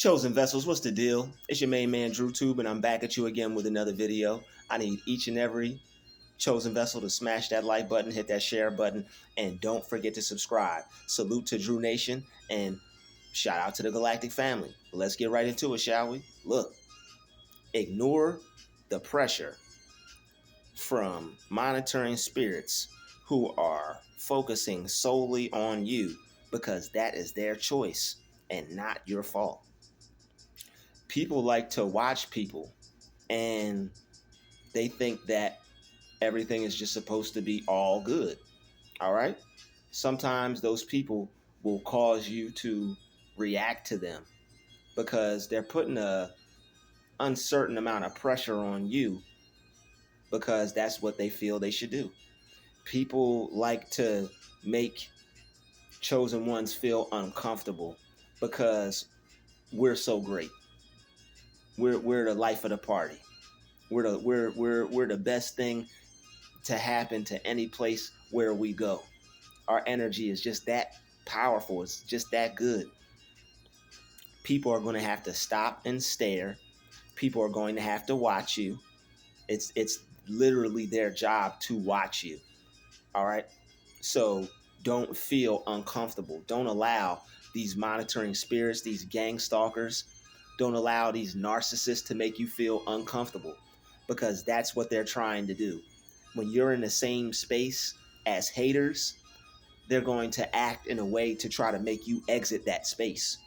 Chosen vessels, what's the deal? It's your main man Druuill, and I'm back at you again with another video. I need each and every chosen vessel to smash that like button, hit that share button, and don't forget to subscribe. Salute to Drew Nation and shout out to the Galactic family. Let's get right into it, shall we? Look, ignore the pressure from monitoring spirits who are focusing solely on you because that is their choice and not your fault. People like to watch people and they think that everything is just supposed to be all good. All right. Sometimes those people will cause you to react to them because they're putting a uncertain amount of pressure on you because that's what they feel they should do. People like to make chosen ones feel uncomfortable because we're so great. We're the life of the party. We're the best thing to happen to any place where we go. Our energy is just that powerful. It's just that good. People are going to have to stop and stare. People are going to have to watch you. It's literally their job to watch you. All right. So don't feel uncomfortable. Don't allow these monitoring spirits, these gangstalkers, don't allow these narcissists to make you feel uncomfortable because that's what they're trying to do. When you're in the same space as haters, they're going to act in a way to try to make you exit that space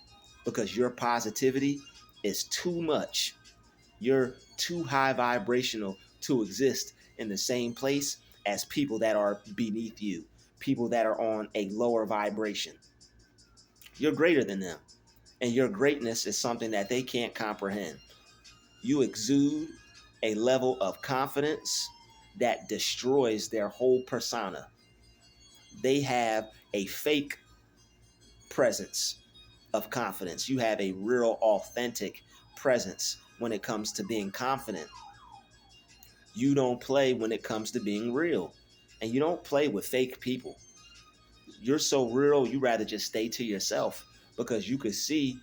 because your positivity is too much. You're too high vibrational to exist in the same place as people that are beneath you, people that are on a lower vibration. You're greater than them, and your greatness is something that they can't comprehend. You exude a level of confidence that destroys their whole persona. They have a fake presence of confidence. You have a real, authentic presence when it comes to being confident. You don't play when it comes to being real, and you don't play with fake people. You're so real, you rather just stay to yourself because you could see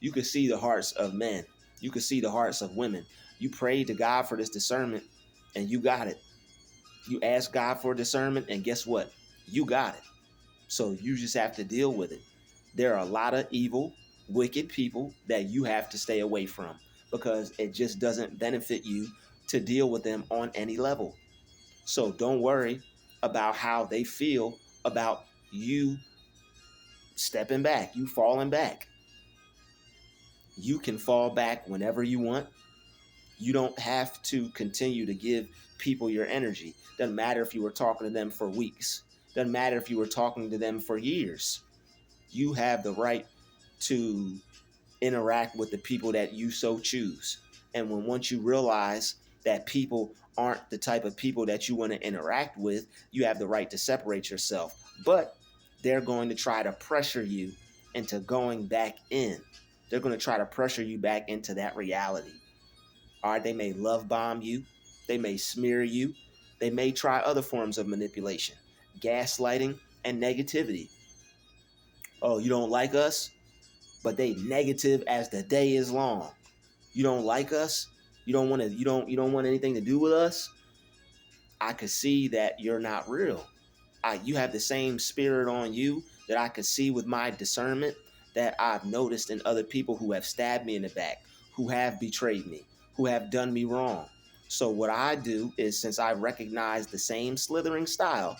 the hearts of men. You could see the hearts of women. You prayed to God for this discernment and you got it. You asked God for discernment and guess what? You got it. So you just have to deal with it. There are a lot of evil, wicked people that you have to stay away from because it just doesn't benefit you to deal with them on any level. So don't worry about how they feel about you stepping back, you falling back. You can fall back whenever you want. You don't have to continue to give people your energy. Doesn't matter if you were talking to them for weeks. Doesn't matter if you were talking to them for years. You have the right to interact with the people that you so choose. And once you realize that people aren't the type of people that you want to interact with, you have the right to separate yourself. But they're going to try to pressure you into going back in. They're going to try to pressure you back into that reality. All right, they may love bomb you. They may smear you. They may try other forms of manipulation, gaslighting, and negativity. Oh, you don't like us? But they negative as the day is long. You don't like us? You don't want anything to do with us? I could see that you're not real. You have the same spirit on you that I could see with my discernment that I've noticed in other people who have stabbed me in the back, who have betrayed me, who have done me wrong. So what I do is, since I recognize the same slithering style,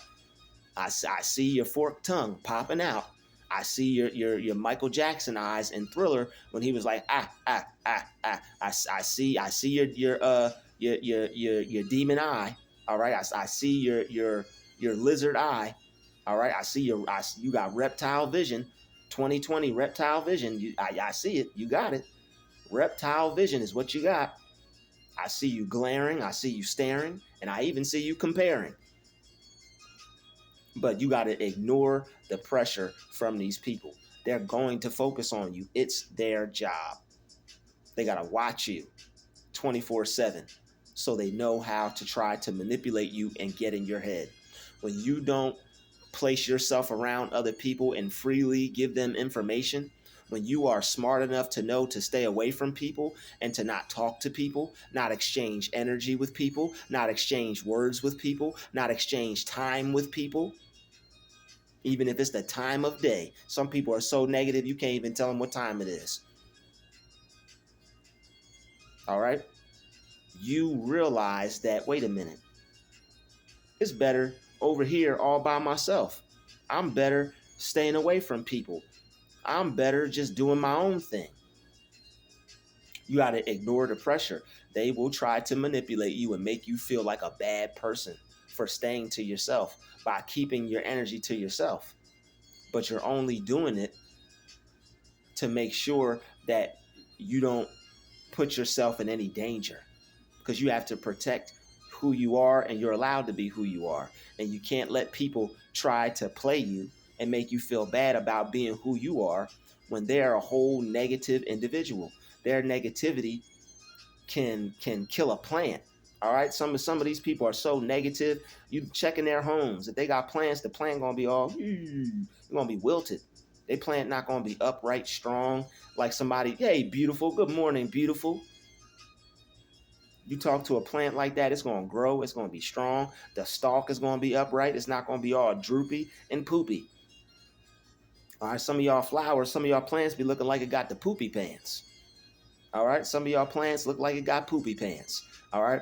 I see your forked tongue popping out. I see your Michael Jackson eyes in Thriller when he was like I see your demon eye. All right, I see your lizard eye. All right, you got reptile vision, 2020 reptile vision. I see it. You got it. Reptile vision is what you got. I see you glaring. I see you staring, and I even see you comparing. But you got to ignore the pressure from these people. They're going to focus on you. It's their job. They got to watch you 24/7 so they know how to try to manipulate you and get in your head. When you don't place yourself around other people and freely give them information, When you are smart enough to know to stay away from people and to not talk to people, not exchange energy with people, not exchange words with people, not exchange time with people, even if it's the time of day. Some people are so negative you can't even tell them what time it is. All right? You realize that, wait a minute, it's better over here all by myself. I'm better staying away from people. I'm better just doing my own thing. You got to ignore the pressure. They will try to manipulate you and make you feel like a bad person for staying to yourself by keeping your energy to yourself. But you're only doing it to make sure that you don't put yourself in any danger, because you have to protect who you are, and you're allowed to be who you are. And you can't let people try to play you and make you feel bad about being who you are when they're a whole negative individual. Their negativity can kill a plant. All right, some of these people are so negative. You check in their homes. If they got plants, the plant gonna be all gonna be wilted. They plant not gonna be upright, strong, like somebody. Hey, beautiful. Good morning, beautiful. You talk to a plant like that, it's gonna grow. It's gonna be strong. The stalk is gonna be upright. It's not gonna be all droopy and poopy. All right, some of y'all flowers, some of y'all plants be looking like it got the poopy pants. All right, some of y'all plants look like it got poopy pants. All right,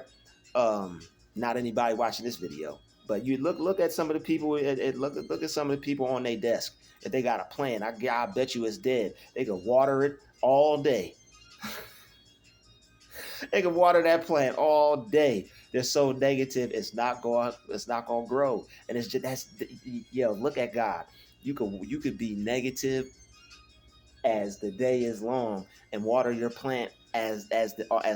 not anybody watching this video, but you look at some of the people. Look at some of the people on their desk. If they got a plant, I bet you it's dead. They could water it all day. They can water that plant all day. They're so negative, it's not going to grow. And it's just look at God. You could be negative as the day is long and water your plant as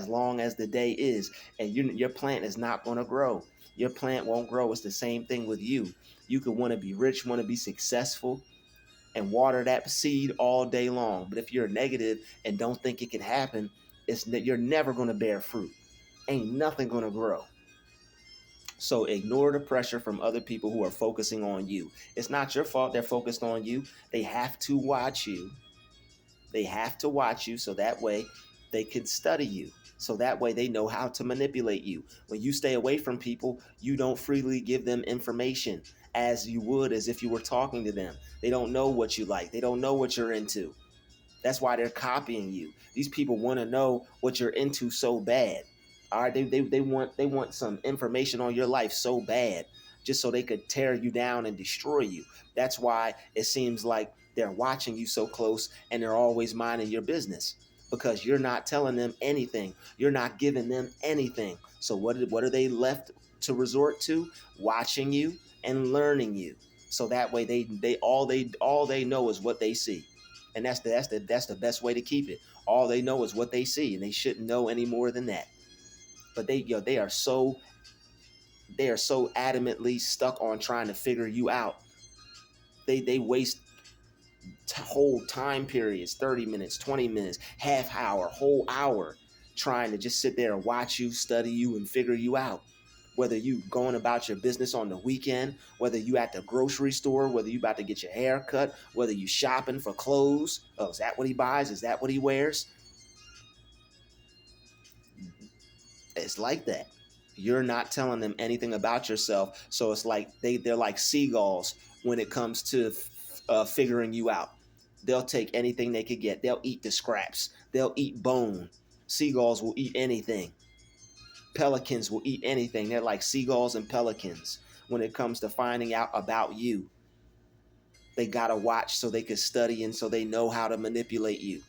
long as the day is, and your plant is not going to grow. Your plant won't grow. It's the same thing with you. You could want to be rich, want to be successful, and water that seed all day long. But if you're negative and don't think it can happen, you're never going to bear fruit. Ain't nothing going to grow. So ignore the pressure from other people who are focusing on you. It's not your fault they're focused on you. They have to watch you. They have to watch you so that way they can study you. So that way they know how to manipulate you. When you stay away from people, you don't freely give them information as you would as if you were talking to them. They don't know what you like. They don't know what you're into. That's why they're copying you. These people want to know what you're into so bad. All right, they want some information on your life so bad, just so they could tear you down and destroy you. That's why it seems like they're watching you so close and they're always minding your business, because you're not telling them anything. You're not giving them anything. So what are they left to resort to? Watching you and learning you. So that way all they know is what they see. And that's the best way to keep it. All they know is what they see, and they shouldn't know any more than that. But they are so adamantly stuck on trying to figure you out. They waste whole time periods, 30 minutes, 20 minutes, half hour, whole hour, trying to just sit there and watch you, study you, and figure you out. Whether you going about your business on the weekend, whether you at the grocery store, whether you about to get your hair cut, whether you shopping for clothes. Oh, is that what he buys? Is that what he wears? It's like that. You're not telling them anything about yourself. So it's like they're like seagulls when it comes to figuring you out. They'll take anything they could get. They'll eat the scraps. They'll eat bone. Seagulls will eat anything. Pelicans will eat anything. They're like seagulls and pelicans when it comes to finding out about you. They gotta watch so they can study and so they know how to manipulate you.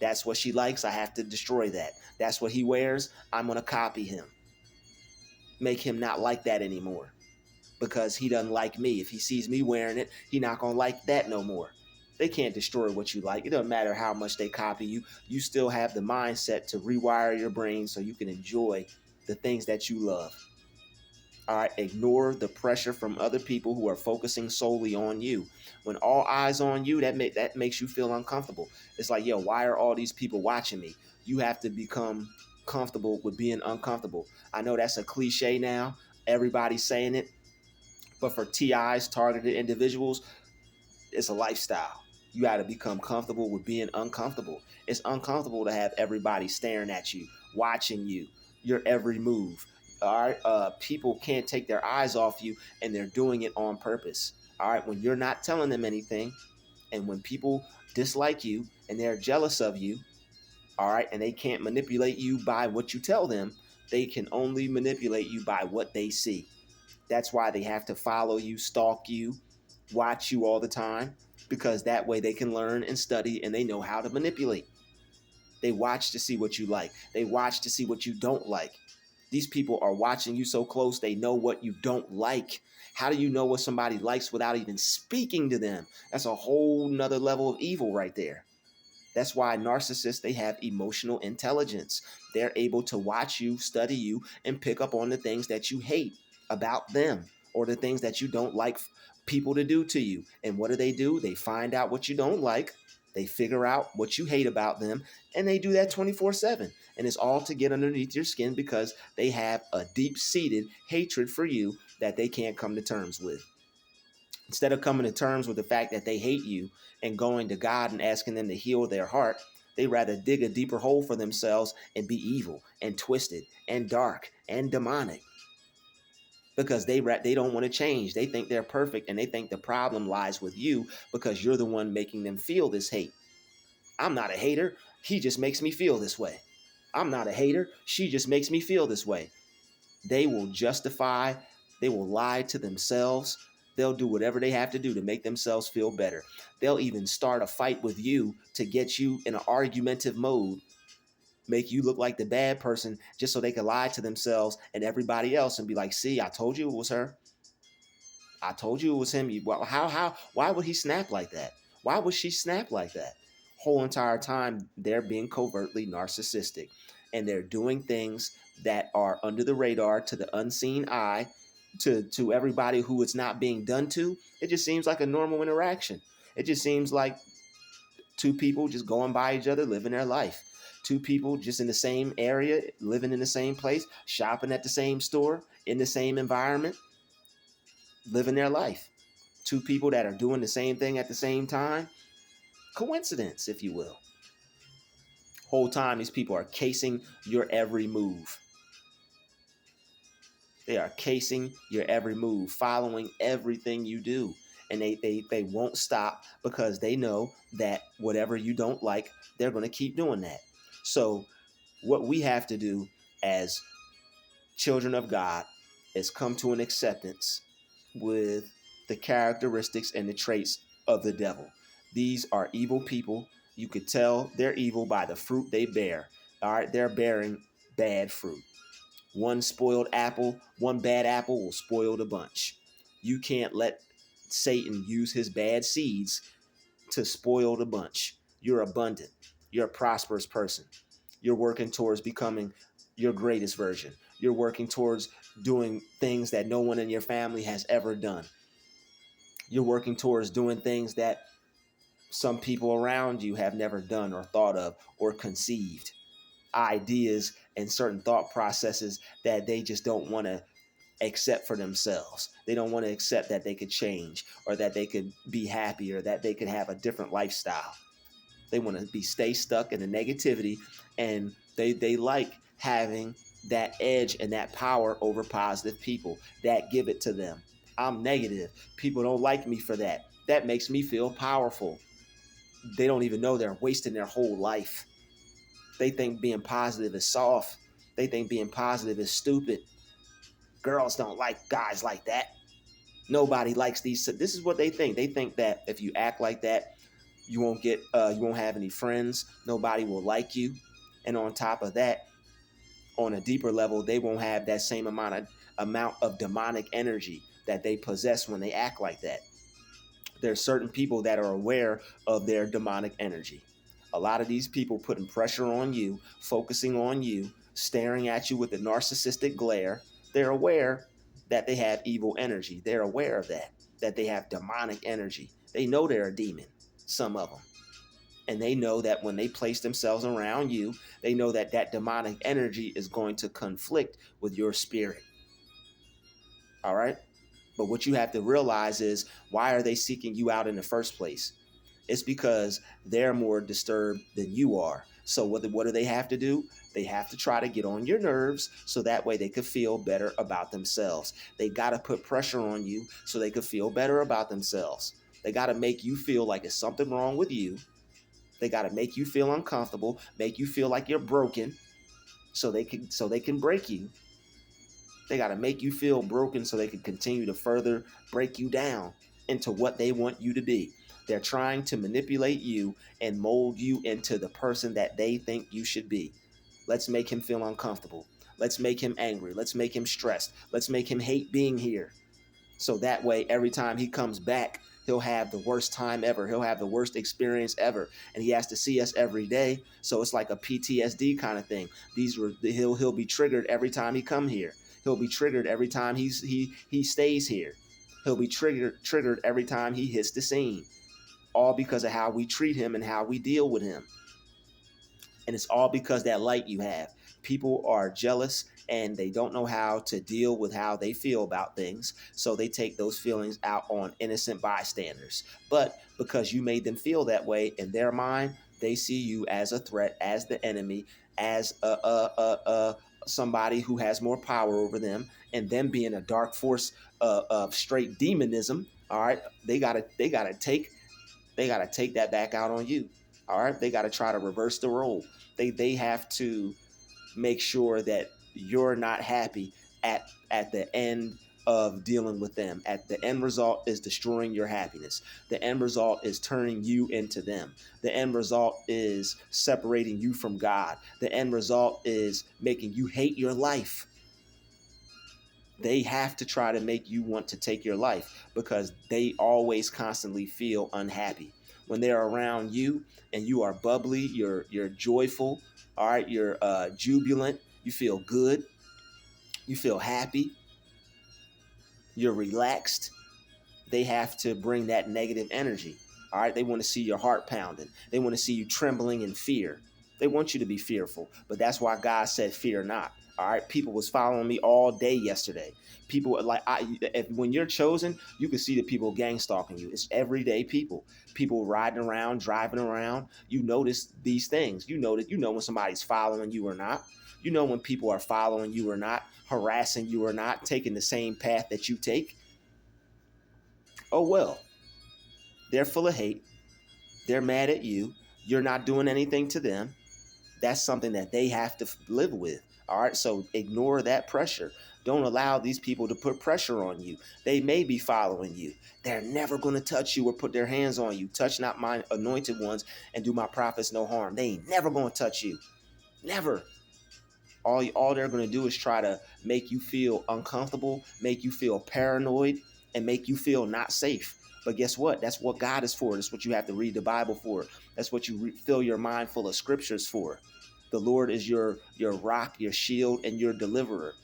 That's what she likes. I have to destroy that. That's what he wears. I'm gonna copy him. Make him not like that anymore, because he doesn't like me. If he sees me wearing it, he not gonna like that no more. They can't destroy what you like. It doesn't matter how much they copy you. You still have the mindset to rewire your brain so you can enjoy the things that you love. All right, ignore the pressure from other people who are focusing solely on you. When all eyes on you, that makes you feel uncomfortable. It's like, yo, why are all these people watching me? You have to become comfortable with being uncomfortable. I know that's a cliche now. Everybody's saying it. But for TIs, targeted individuals, it's a lifestyle. You got to become comfortable with being uncomfortable. It's uncomfortable to have everybody staring at you, watching you, your every move. All right. People can't take their eyes off you, and they're doing it on purpose. All right. When you're not telling them anything, and when people dislike you and they're jealous of you, all right, and they can't manipulate you by what you tell them, they can only manipulate you by what they see. That's why they have to follow you, stalk you, watch you all the time, because that way they can learn and study and they know how to manipulate. They watch to see what you like. They watch to see what you don't like. These people are watching you so close, they know what you don't like. How do you know what somebody likes without even speaking to them? That's a whole nother level of evil right there. That's why narcissists, they have emotional intelligence. They're able to watch you, study you, and pick up on the things that you hate about them or the things that you don't like people to do to you. And what do? They find out what you don't like. They figure out what you hate about them, and they do that 24/7. And it's all to get underneath your skin because they have a deep-seated hatred for you that they can't come to terms with. Instead of coming to terms with the fact that they hate you and going to God and asking them to heal their heart, they rather dig a deeper hole for themselves and be evil and twisted and dark and demonic because they don't want to change. They think they're perfect and they think the problem lies with you because you're the one making them feel this hate. I'm not a hater. He just makes me feel this way. I'm not a hater. She just makes me feel this way. They will justify, they will lie to themselves. They'll do whatever they have to do to make themselves feel better. They'll even start a fight with you to get you in an argumentative mode, make you look like the bad person just so they can lie to themselves and everybody else and be like, see, I told you it was her. I told you it was him. Why would he snap like that? Why would she snap like that? Whole entire time they're being covertly narcissistic and they're doing things that are under the radar to the unseen eye to everybody who it's not being done to. It just seems like a normal interaction. It just seems like two people just going by each other, living their life. Two people just in the same area, living in the same place, shopping at the same store, in the same environment, living their life. Two people that are doing the same thing at the same time. Coincidence, if you will. Whole time these people are casing your every move. They are casing your every move, following everything you do. And they won't stop because they know that whatever you don't like, they're going to keep doing that. So what we have to do as children of God is come to an acceptance with the characteristics and the traits of the devil. These are evil people. You could tell they're evil by the fruit they bear. All right, they're bearing bad fruit. One spoiled apple, one bad apple will spoil the bunch. You can't let Satan use his bad seeds to spoil the bunch. You're abundant. You're a prosperous person. You're working towards becoming your greatest version. You're working towards doing things that no one in your family has ever done. You're working towards doing things that some people around you have never done or thought of or conceived. Ideas and certain thought processes that they just don't want to accept for themselves. They don't want to accept that they could change or that they could be happy or that they could have a different lifestyle. They want to stay stuck in the negativity, and they like having that edge and that power over positive people that give it to them. I'm negative. People don't like me for that. That makes me feel powerful. They don't even know they're wasting their whole life. They think being positive is soft. They think being positive is stupid. Girls don't like guys like that. Nobody likes these. This is what they think. They think that if you act like that, you won't have any friends. Nobody will like you. And on top of that, on a deeper level, they won't have that same amount of demonic energy that they possess when they act like that. There's certain people that are aware of their demonic energy. A lot of these people putting pressure on you, focusing on you, staring at you with a narcissistic glare. They're aware that they have evil energy. They're aware of that they have demonic energy. They know they're a demon, some of them. And they know that when they place themselves around you, they know that that demonic energy is going to conflict with your spirit. All right? But what you have to realize is, why are they seeking you out in the first place? It's because they're more disturbed than you are. So what do they have to do? They have to try to get on your nerves so that way they could feel better about themselves. They got to put pressure on you so they could feel better about themselves. They got to make you feel like it's something wrong with you. They got to make you feel uncomfortable, make you feel like you're broken so they can break you. They got to make you feel broken so they can continue to further break you down into what they want you to be. They're trying to manipulate you and mold you into the person that they think you should be. Let's make him feel uncomfortable. Let's make him angry. Let's make him stressed. Let's make him hate being here. So that way, every time he comes back, he'll have the worst time ever. He'll have the worst experience ever. And he has to see us every day. So it's like a PTSD kind of thing. He'll be triggered every time he come here. He'll be triggered every time he stays here. He'll be triggered every time he hits the scene. All because of how we treat him and how we deal with him. And it's all because that light you have. People are jealous and they don't know how to deal with how they feel about things. So they take those feelings out on innocent bystanders. But because you made them feel that way in their mind, they see you as a threat, as the enemy, as somebody who has more power over them, and them being a dark force of straight demonism. All right, they gotta take that back out on you. All right, they gotta try to reverse the role. They have to make sure that you're not happy at the end of dealing with them. At the end result is destroying your happiness. The end result is turning you into them. The end result is separating you from God. The end result is making you hate your life. They have to try to make you want to take your life because they always constantly feel unhappy. When they're around you and you are bubbly, you're joyful, all right, you're jubilant, you feel good, you feel happy, you're relaxed, they have to bring that negative energy. All right, they want to see your heart pounding. They want to see you trembling in fear. They want you to be fearful, but that's why God said, "Fear not." All right, people was following me all day yesterday. People like when you're chosen, you can see the people gang stalking you. It's everyday people. People riding around, driving around. You notice these things. You know that when somebody's following you or not. You know when people are following you or not, harassing you or not, taking the same path that you take. Oh well, they're full of hate. They're mad at you. You're not doing anything to them. That's something that they have to live with. All right. So ignore that pressure. Don't allow these people to put pressure on you. They may be following you. They're never going to touch you or put their hands on you. Touch not my anointed ones and do my prophets no harm. They ain't never going to touch you. Never. All they're going to do is try to make you feel uncomfortable, make you feel paranoid, and make you feel not safe. But guess what? That's what God is for. That's what you have to read the Bible for. That's what you fill your mind full of scriptures for. The Lord is your rock, your shield, and your deliverer.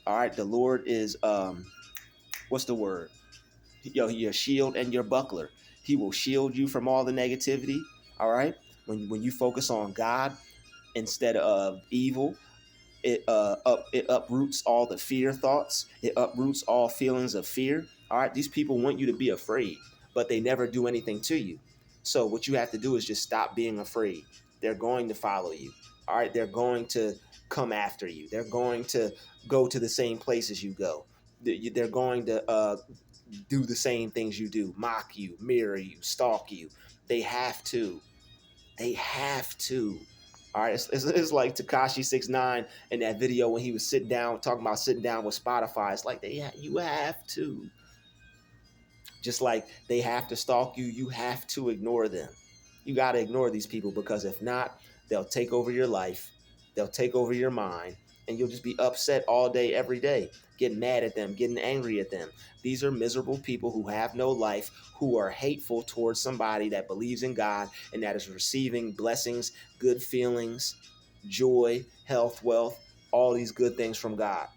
All right. The Lord is what's the word? Your shield and your buckler. He will shield you from all the negativity. All right. When you focus on God instead of evil, it uproots all the fear thoughts. It uproots all feelings of fear. All right, these people want you to be afraid, but they never do anything to you. So what you have to do is just stop being afraid. They're going to follow you. All right, they're going to come after you. They're going to go to the same places you go. They're going to do the same things you do, mock you, mirror you, stalk you. They have to. They have to. All right, it's like Tekashi 6ix9ine in that video when he was sitting down talking about sitting down with Spotify. It's like you have to. Just like they have to stalk you, you have to ignore them. You got to ignore these people because if not, they'll take over your life. They'll take over your mind and you'll just be upset all day, every day, getting mad at them, getting angry at them. These are miserable people who have no life, who are hateful towards somebody that believes in God and that is receiving blessings, good feelings, joy, health, wealth, all these good things from God.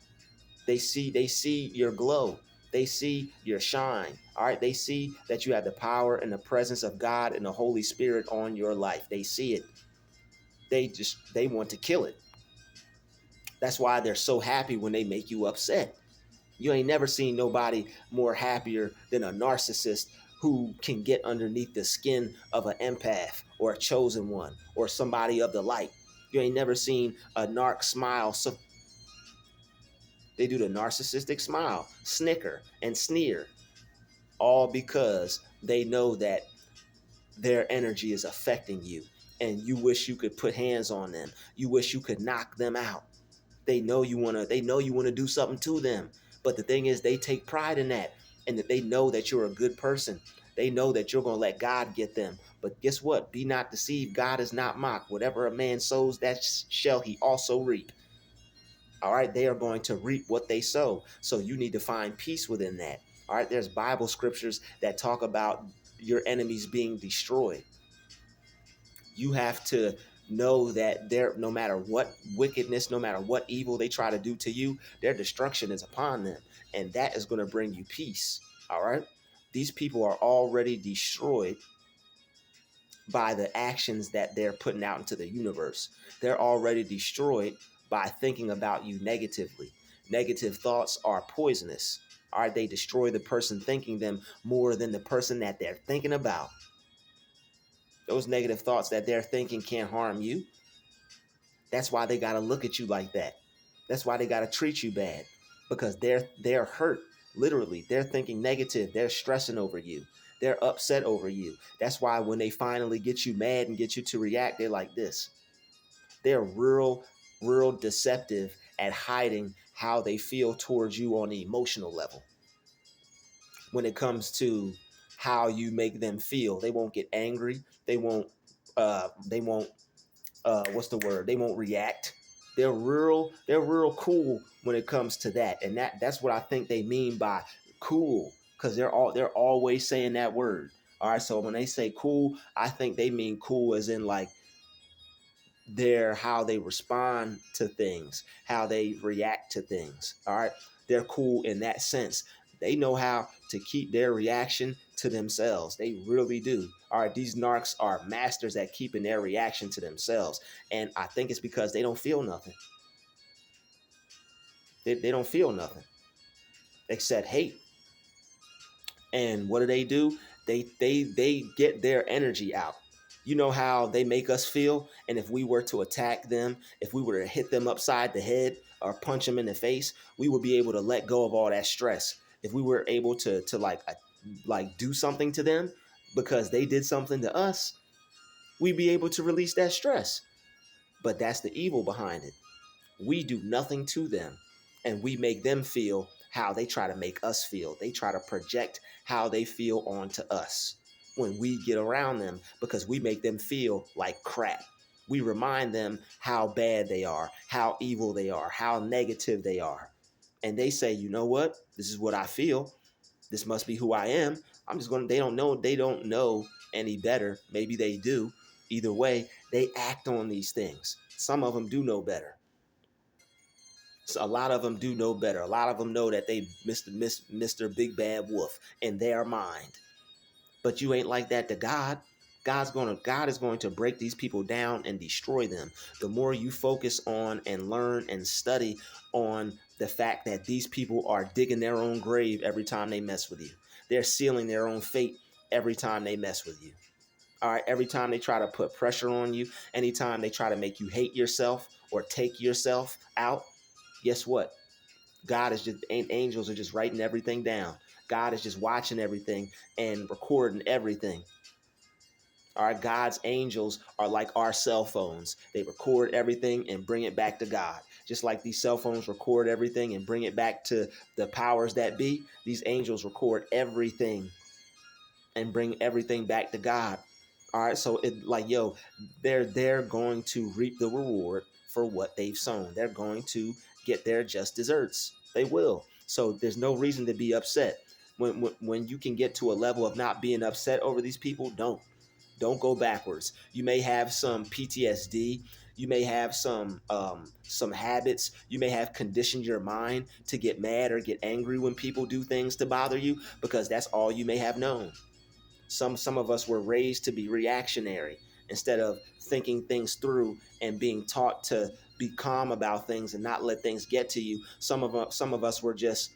They see your glow. They see your shine. All right. They see that you have the power and the presence of God and the Holy Spirit on your life. They see it. They want to kill it. That's why they're so happy when they make you upset. You ain't never seen nobody more happier than a narcissist who can get underneath the skin of an empath or a chosen one or somebody of the light. You ain't never seen a narc smile. So they do the narcissistic smile, snicker and sneer, all because they know that their energy is affecting you and you wish you could put hands on them. You wish you could knock them out. They know you want to do something to them. But the thing is, they take pride in that, and that they know that you're a good person. They know that you're going to let God get them. But guess what? Be not deceived. God is not mocked. Whatever a man sows, that shall he also reap. All right, they are going to reap what they sow. So you need to find peace within that. All right, there's Bible scriptures that talk about your enemies being destroyed. You have to know that no matter what wickedness, no matter what evil they try to do to you, their destruction is upon them. And that is going to bring you peace. All right. These people are already destroyed by the actions that they're putting out into the universe. They're already destroyed by thinking about you negatively. Negative thoughts are poisonous. All right. They destroy the person thinking them more than the person that they're thinking about. Those negative thoughts that they're thinking can't harm you. That's why they got to look at you like that. That's why they got to treat you bad, because they're hurt. Literally, they're thinking negative. They're stressing over you. They're upset over you. That's why when they finally get you mad and get you to react, they're like this. They're real deceptive at hiding how they feel towards you on the emotional level. When it comes to how you make them feel, they won't get angry. They won't. They won't. What's the word? They won't react. They're real cool when it comes to that. And that's what I think they mean by cool, because they're always saying that word. All right, so when they say cool, I think they mean cool as in like their how they respond to things, how they react to things. All right, they're cool in that sense. They know how to keep their reaction to themselves. They really do. All right, these narcs are masters at keeping their reaction to themselves. And I think it's because they don't feel nothing. They don't feel nothing except hate. And what do? They get their energy out. You know how they make us feel, and if we were to attack them, if we were to hit them upside the head or punch them in the face, we would be able to let go of all that stress. If we were able to like do something to them because they did something to us, we'd be able to release that stress. But that's the evil behind it. We do nothing to them, and we make them feel how they try to make us feel. They try to project how they feel onto us when we get around them, because we make them feel like crap. We remind them how bad they are, how evil they are, how negative they are. And they say, you know what? This is what I feel. This must be who I am. I'm just going to, they don't know any better. Maybe they do. Either way, they act on these things. Some of them do know better. So a lot of them do know better. A lot of them know that they Mr. Big Bad Wolf in their mind. But you ain't like that to God. God is going to break these people down and destroy them. The more you focus on and learn and study on the fact that these people are digging their own grave every time they mess with you. They're sealing their own fate every time they mess with you. All right, every time they try to put pressure on you, anytime they try to make you hate yourself or take yourself out, guess what? God is just, angels are just writing everything down. God is just watching everything and recording everything. All right, God's angels are like our cell phones. They record everything and bring it back to God. Just like these cell phones record everything and bring it back to the powers that be, these angels record everything and bring everything back to God. All right, so it like, yo, they're going to reap the reward for what they've sown. They're going to get their just desserts. They will. So there's no reason to be upset. When you can get to a level of not being upset over these people, don't go backwards. You may have some PTSD. You may have some habits. You may have conditioned your mind to get mad or get angry when people do things to bother you, because that's all you may have known. Some of us were raised to be reactionary instead of thinking things through and being taught to be calm about things and not let things get to you. Some of us were just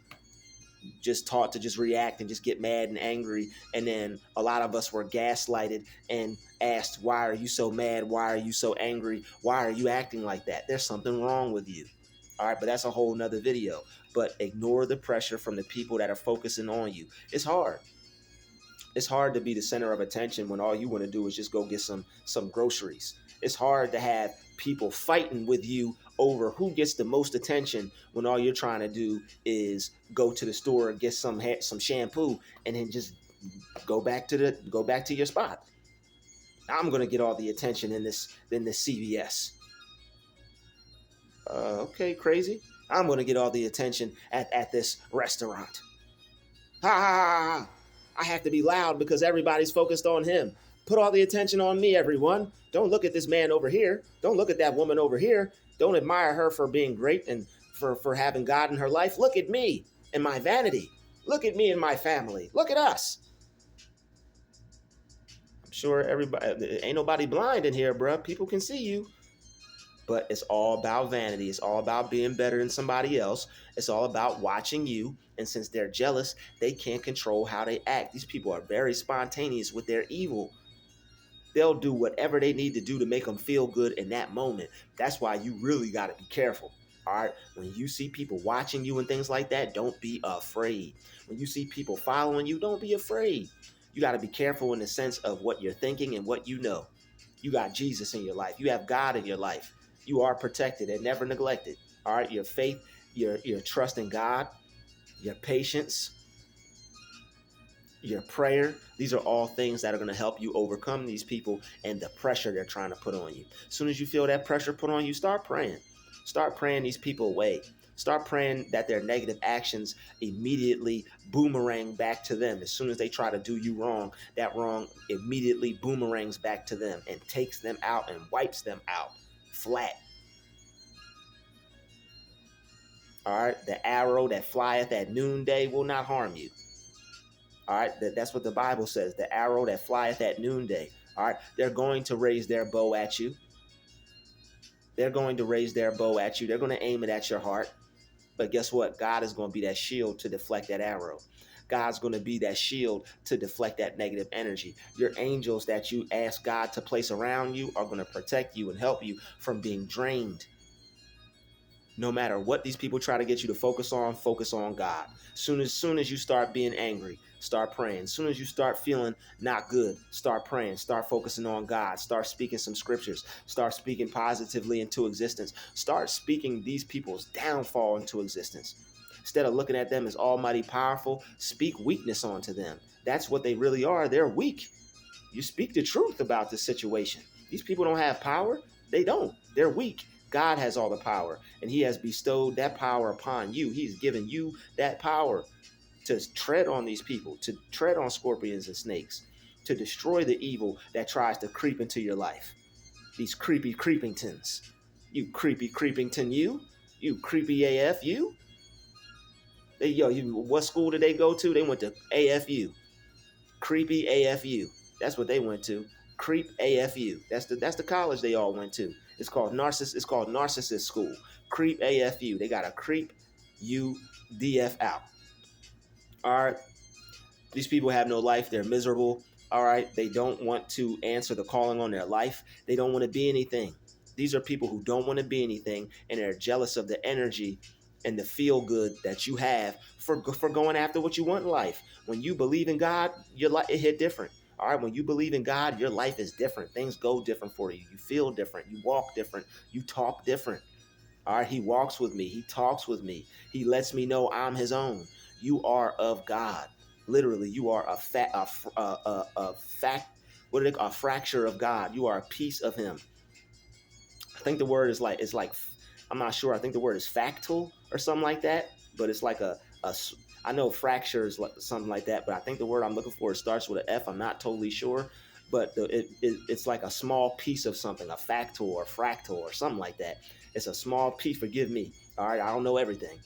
just taught to just react and just get mad and angry. And then a lot of us were gaslighted and asked, why are you so mad? Why are you so angry? Why are you acting like that? There's something wrong with you. All right, but that's a whole nother video. But ignore the pressure from the people that are focusing on you. It's hard. It's hard to be the center of attention when all you want to do is just go get some groceries. It's hard to have people fighting with you over who gets the most attention when all you're trying to do is go to the store and get some shampoo and then just go back to your spot. I'm gonna get all the attention in this CVS. Okay, crazy. I'm gonna get all the attention at this restaurant. Ha ha ha ha. I have to be loud because everybody's focused on him. Put all the attention on me, everyone. Don't look at this man over here. Don't look at that woman over here. Don't admire her for being great and for having God in her life. Look at me and my vanity. Look at me and my family. Look at us. I'm sure everybody, ain't nobody blind in here, bruh. People can see you. But it's all about vanity. It's all about being better than somebody else. It's all about watching you. And since they're jealous, they can't control how they act. These people are very spontaneous with their evil. They'll do whatever they need to do to make them feel good in that moment. That's why you really got to be careful. All right. When you see people watching you and things like that, don't be afraid. When you see people following you, don't be afraid. You got to be careful in the sense of what you're thinking and what you know. You got Jesus in your life. You have God in your life. You are protected and never neglected. All right. Your faith, your trust in God, your patience, your prayer. These are all things that are going to help you overcome these people and the pressure they're trying to put on you. As soon as you feel that pressure put on you, start praying. Start praying these people away. Start praying that their negative actions immediately boomerang back to them. As soon as they try to do you wrong, that wrong immediately boomerangs back to them and takes them out and wipes them out flat. All right, the arrow that flieth at noonday will not harm you. All right, that's what the Bible says. The arrow that flieth at noonday. All right, they're going to raise their bow at you. They're going to raise their bow at you. They're going to aim it at your heart. But guess what? God is going to be that shield to deflect that arrow. God's going to be that shield to deflect that negative energy. Your angels that you ask God to place around you are going to protect you and help you from being drained. No matter what these people try to get you to focus on God. Soon as you start being angry, start praying. As soon as you start feeling not good, start praying. Start focusing on God. Start speaking some scriptures. Start speaking positively into existence. Start speaking these people's downfall into existence. Instead of looking at them as almighty powerful, speak weakness onto them. That's what they really are. They're weak. You speak the truth about the situation. These people don't have power. They don't. They're weak. God has all the power, and he has bestowed that power upon you. He's given you that power to tread on these people, to tread on scorpions and snakes, to destroy the evil that tries to creep into your life. These creepy creepingtons. You creepy creepington, you creepy AF, you. What school did they go to? They went to AFU. Creepy AFU. That's what they went to. Creep AFU. That's the college they all went to. It's called narcissist school. Creep AFU. They got to creep you DF out. All right. These people have no life. They're miserable. All right. They don't want to answer the calling on their life. They don't want to be anything. These are people who don't want to be anything, and they're jealous of the energy and the feel good that you have for going after what you want in life. When you believe in God, your life it hit different. All right, when you believe in God, your life is different. Things go different for you. You feel different. You walk different. You talk different. All right, he walks with me. He talks with me. He lets me know I'm his own. You are of God. Literally, you are a fracture of God. You are a piece of him. I think the word is like I'm not sure. I think the word is factal or something like that. But it's like I know fracture is like something like that, but I think the word I'm looking for starts with an F. I'm not totally sure, but it's like a small piece of something, a factal or fractal or something like that. It's a small piece. Forgive me. All right, I don't know everything.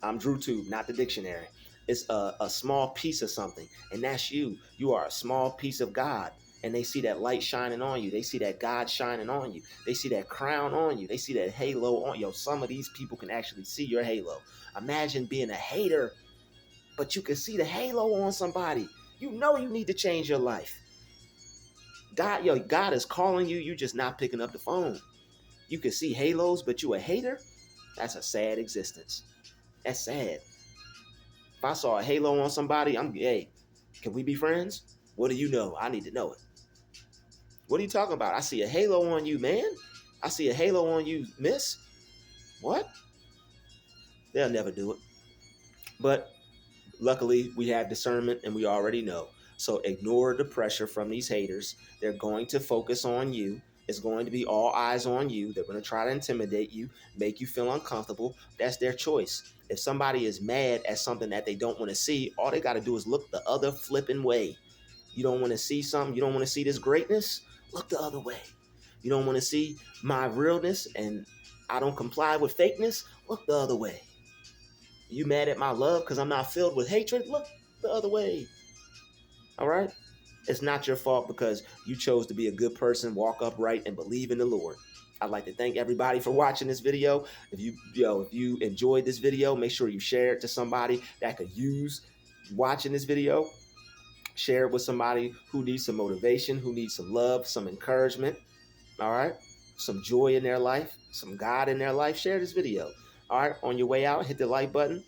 I'm Druuill, not the dictionary. It's a small piece of something, and that's you. You are a small piece of God. And they see that light shining on you. They see that God shining on you. They see that crown on you. They see that halo on you. Some of these people can actually see your halo. Imagine being a hater but you can see the halo on somebody. You know you need to change your life. God is calling you. You just not picking up the phone. You can see halos, but you a hater. That's a sad existence. That's sad. If I saw a halo on somebody, hey, can we be friends? What do you know? I need to know it. What are you talking about? I see a halo on you, man. I see a halo on you, miss. What? They'll never do it. But luckily, we have discernment and we already know. So ignore the pressure from these haters. They're going to focus on you. It's going to be all eyes on you. They're going to try to intimidate you, make you feel uncomfortable. That's their choice. If somebody is mad at something that they don't want to see, all they got to do is look the other flipping way. You don't want to see something, you don't want to see this greatness, look the other way. You don't want to see my realness and I don't comply with fakeness, look the other way. You mad at my love because I'm not filled with hatred? Look the other way. All right? It's not your fault because you chose to be a good person, walk upright, and believe in the Lord. I'd like to thank everybody for watching this video. If you enjoyed this video, make sure you share it to somebody that could use watching this video. Share it with somebody who needs some motivation, who needs some love, some encouragement. All right? Some joy in their life, some God in their life. Share this video. All right? On your way out, hit the like button.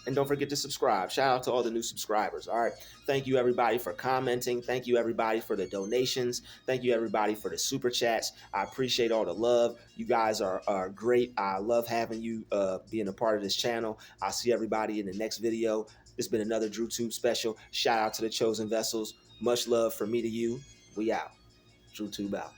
And don't forget to subscribe. Shout out to all the new subscribers. All right. Thank you, everybody, for commenting. Thank you, everybody, for the donations. Thank you, everybody, for the super chats. I appreciate all the love. You guys are great. I love having you being a part of this channel. I'll see everybody in the next video. It's been another DruuTube special. Shout out to the chosen vessels. Much love from me to you. We out. DruuTube out.